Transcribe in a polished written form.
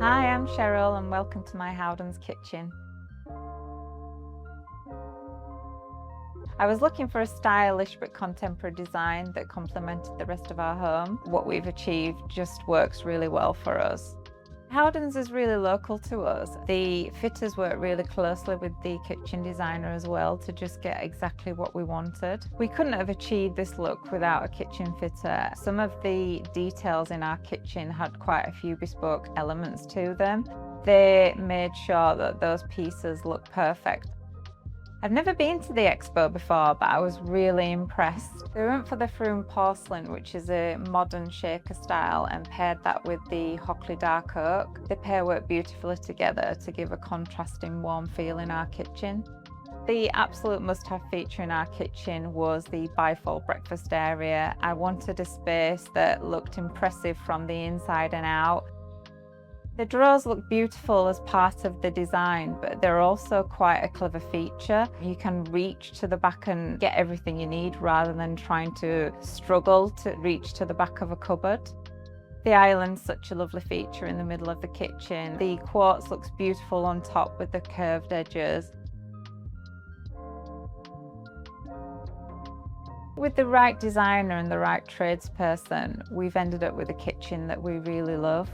Hi, I'm Cheryl and welcome to my Howdens kitchen. I was looking for a stylish but contemporary design that complemented the rest of our home. What we've achieved just works really well for us. Howdens is really local to us. The fitters work really closely with the kitchen designer as well to just get exactly what we wanted. We couldn't have achieved this look without a kitchen fitter. Some of the details in our kitchen had quite a few bespoke elements to them. They made sure that those pieces looked perfect. I've never been to the expo before, but I was really impressed. We went for the Frome Porcelain, which is a modern shaker style, and paired that with the Hockley Dark Oak. The pair work beautifully together to give a contrasting warm feel in our kitchen. The absolute must-have feature in our kitchen was the bifold breakfast area. I wanted a space that looked impressive from the inside and out. The drawers look beautiful as part of the design, but they're also quite a clever feature. You can reach to the back and get everything you need rather than trying to struggle to reach to the back of a cupboard. The island's such a lovely feature in the middle of the kitchen. The quartz looks beautiful on top with the curved edges. With the right designer and the right tradesperson, we've ended up with a kitchen that we really love.